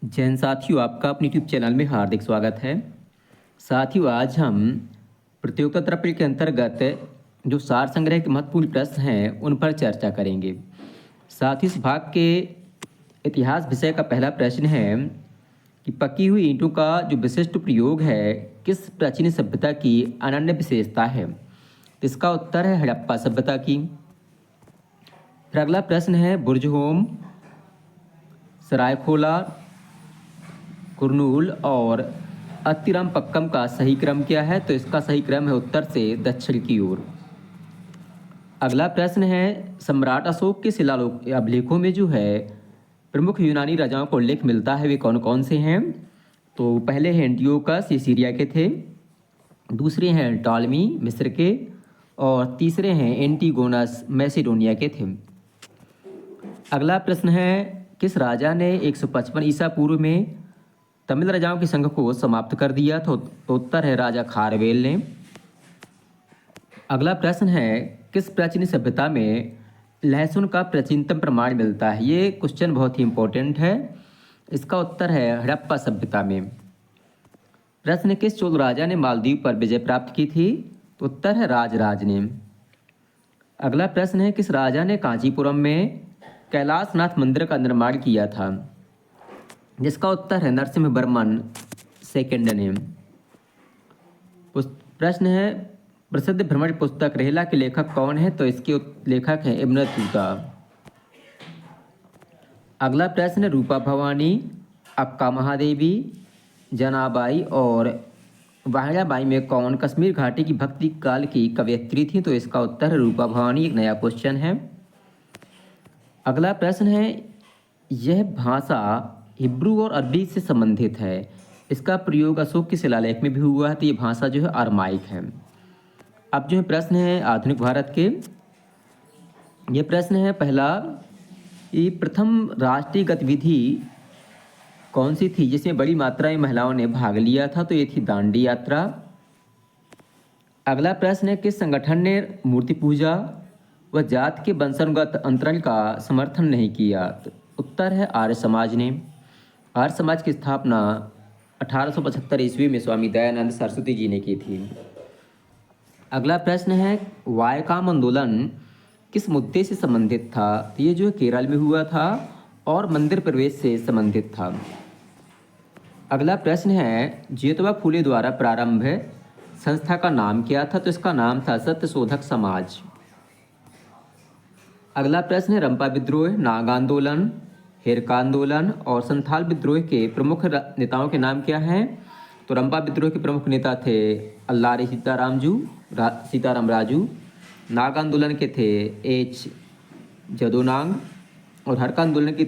जैन साथियों, आपका अपने यूट्यूब चैनल में हार्दिक स्वागत है। साथियों, आज हम प्रतियोगिता त्रिपल के अंतर्गत जो सार संग्रह के महत्वपूर्ण प्रश्न हैं उन पर चर्चा करेंगे। साथ ही इस भाग के इतिहास विषय का पहला प्रश्न है कि पकी हुई ईंटों का जो विशिष्ट प्रयोग है किस प्राचीन सभ्यता की अनन्य विशेषता है। इसका उत्तर है हड़प्पा सभ्यता की। फिर अगला प्रश्न है बुर्जहोम, सरायखोला, कुरनूल और अत्तिरामपक्कम का सही क्रम क्या है। तो इसका सही क्रम है उत्तर से दक्षिण की ओर। अगला प्रश्न है सम्राट अशोक के शिलालेख अभिलेखों में जो है प्रमुख यूनानी राजाओं का उल्लेख मिलता है वे कौन कौन से हैं। तो पहले हैं एंटियोकस, ये सीरिया के थे। दूसरे हैं टॉलमी, मिस्र के। और तीसरे हैं एंटीगोनस, मैसिडोनिया के थे। अगला प्रश्न है किस राजा ने 155 ईसा पूर्व में तमिल राजाओं के संघ को समाप्त कर दिया। तो उत्तर है राजा खारवेल ने। अगला प्रश्न है किस प्राचीन सभ्यता में लहसुन का प्राचीनतम प्रमाण मिलता है। ये क्वेश्चन बहुत ही इंपॉर्टेंट है। इसका उत्तर है हड़प्पा सभ्यता में। प्रश्न किस चोल राजा ने मालदीव पर विजय प्राप्त की थी। तो उत्तर है राजराज ने। अगला प्रश्न है किस राजा ने कांचीपुरम में कैलाशनाथ मंदिर का निर्माण किया था। जिसका उत्तर है नरसिम्हवर्मन सेकंड ने। प्रश्न है प्रसिद्ध भ्रमण पुस्तक रेहला के लेखक कौन है। तो इसके लेखक हैं इब्न तूता। अगला प्रश्न है रूपा भवानी, अक्का महादेवी, जनाबाई और वाहिड़ाबाई में कौन कश्मीर घाटी की भक्ति काल की कवयित्री थी। तो इसका उत्तर है रूपा भवानी। एक नया क्वेश्चन है। अगला प्रश्न है यह भाषा हिब्रू और अरबी से संबंधित है। इसका प्रयोग अशोक के शिलालेख में भी हुआ है। तो ये भाषा जो है अरमाइक है। अब जो है प्रश्न है आधुनिक भारत के। ये प्रश्न है पहला, ये प्रथम राष्ट्रीय गतिविधि कौन सी थी जिसमें बड़ी मात्रा में महिलाओं ने भाग लिया था। तो ये थी दांडी यात्रा। अगला प्रश्न है किस संगठन ने मूर्ति पूजा व जात के वंशानुगत अंतरण का समर्थन नहीं किया। तो उत्तर है आर्य समाज ने। आर्य समाज की स्थापना 1875 ईस्वी में स्वामी दयानंद सरस्वती जी ने की थी। अगला प्रश्न है वायकाम आंदोलन किस मुद्दे से संबंधित था। तो ये जो है केरल में हुआ था और मंदिर प्रवेश से संबंधित था। अगला प्रश्न है ज्योतिबा फूले द्वारा प्रारंभ संस्था का नाम क्या था। तो इसका नाम था सत्यशोधक समाज। अगला प्रश्न है रंपा विद्रोह, नाग आंदोलन, हेरका आंदोलन और संथाल विद्रोह के प्रमुख नेताओं के नाम क्या हैं। तो रंपा विद्रोह के प्रमुख नेता थे अल्लारे सीताराम राजू। नाग आंदोलन के थे एच जदोनांग और हरका आंदोलन की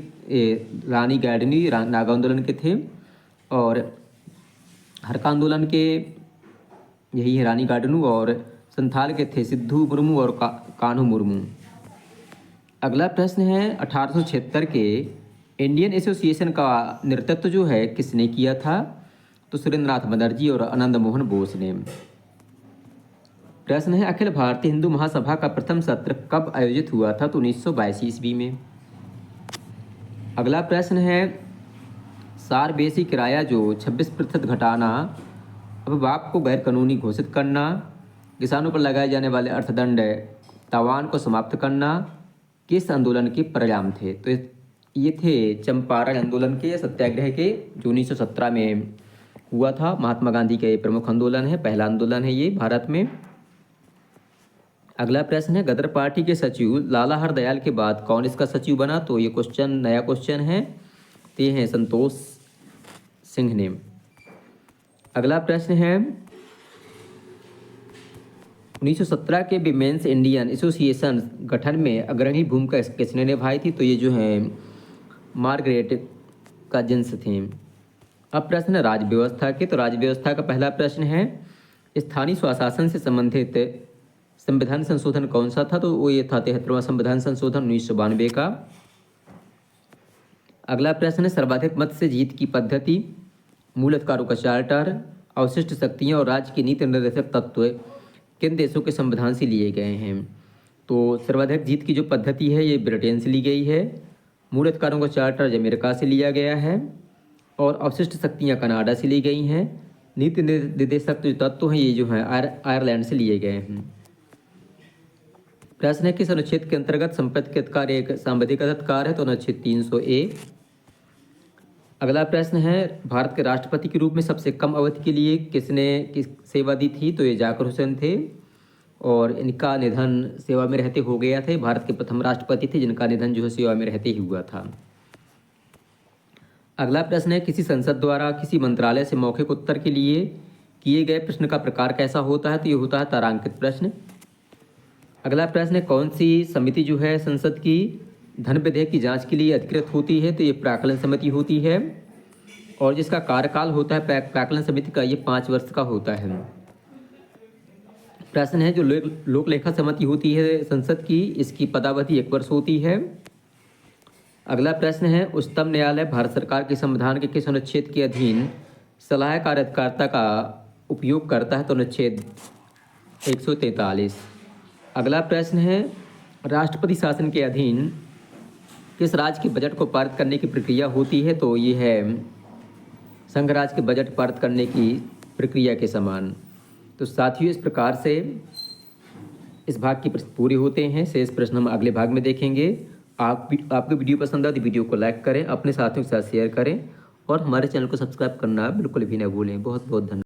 रानी गैडनी नाग आंदोलन के थे। और हरका आंदोलन के यही है रानी गार्डनू और संथाल के थे सिद्धू मुर्मू और कान्हू मुर्मू। अगला प्रश्न है 1876 के इंडियन एसोसिएशन का नेतृत्व जो है किसने किया था। तो सुरेंद्रनाथ बनर्जी और आनंद मोहन बोस ने। प्रश्न है अखिल भारतीय हिंदू महासभा का प्रथम सत्र कब आयोजित हुआ था। तो 1982 ईस्वी में। अगला प्रश्न है सार बेसी किराया जो 26% घटाना, अभिभावक को गैर कानूनी घोषित करना, किसानों पर लगाए जाने वाले अर्थदंड तावान को समाप्त करना किस आंदोलन के परिणाम थे। तो ये थे चंपारण आंदोलन के सत्याग्रह के जो 1917 में हुआ था। महात्मा गांधी का ये प्रमुख आंदोलन है, पहला आंदोलन है ये भारत में। अगला प्रश्न है गदर पार्टी के सचिव लाला हरदयाल के बाद कौन इसका सचिव बना। तो ये क्वेश्चन नया क्वेश्चन है। तो ये हैं संतोष सिंह ने। अगला प्रश्न है 1917 के विमेंस इंडियन एसोसिएशन गठन में अग्रणी भूमिका किसने निभाई थी। तो ये जो है मार्गरेट कजिन्स थे। अब प्रश्न है राज्य व्यवस्था के। तो राज्य व्यवस्था का पहला प्रश्न है स्थानीय स्वशासन से संबंधित संविधान संशोधन कौन सा था। तो वो ये था 73वां संविधान संशोधन 1992 का। अगला प्रश्न है सर्वाधिक मत से जीत की पद्धति, मूल अधिकारों का चार्टर, अवशिष्ट शक्तियाँ और राज्य की नीति निर्देशक तत्व किन देशों के संविधान से लिए गए हैं। तो सर्वाधिक जीत की जो पद्धति है ये ब्रिटेन से ली गई है। मूल अधिकारों का चार्टर अमेरिका से लिया गया है। और अवशिष्ट शक्तियाँ कनाडा से ली गई हैं। नीति निर्देशक जो तत्व हैं ये जो हैं आयरलैंड से लिए गए हैं। प्रश्न है किस अनुच्छेद के अंतर्गत संपत्ति के अधिकार एक सांविधिक अधिकार है, तो अनुच्छेद 300A। अगला प्रश्न है भारत के राष्ट्रपति के रूप में सबसे कम अवधि के लिए किसने सेवा दी थी, तो ये जाकिर हुसैन थे और इनका निधन सेवा में रहते हो गया थे। भारत के प्रथम राष्ट्रपति थे जिनका निधन जो है सेवा में रहते ही हुआ था। अगला प्रश्न है किसी संसद द्वारा किसी मंत्रालय से मौखिक उत्तर के लिए किए गए प्रश्न का प्रकार कैसा होता है, तो ये होता है तारांकित प्रश्न। अगला प्रश्न है कौन सी समिति जो है संसद की धन विधेयक की जांच के लिए अधिकृत होती है, तो ये प्राक्कलन समिति होती है और जिसका कार्यकाल होता है प्राक्कलन समिति का ये 5 वर्ष का होता है। प्रश्न है जो लोक लेखा समिति होती है संसद की, इसकी पदावधि 1 वर्ष होती है। अगला प्रश्न है उच्चतम न्यायालय भारत सरकार के संविधान के किस अनुच्छेद के अधीन सलाहकार अधिकारिता का उपयोग करता है, तो अनुच्छेद 143। अगला प्रश्न है राष्ट्रपति शासन के अधीन किस राज्य के बजट को पारित करने की प्रक्रिया होती है, तो ये है संघ राज्य के बजट पारित करने की प्रक्रिया के समान। तो साथियों इस प्रकार से इस भाग की प्रश्न पूरे होते हैं। शेष प्रश्न हम अगले भाग में देखेंगे। आपको वीडियो पसंद आए तो वीडियो को लाइक करें, अपने साथियों के साथ शेयर करें और हमारे चैनल को सब्सक्राइब करना बिल्कुल भी ना भूलें। बहुत बहुत धन्यवाद।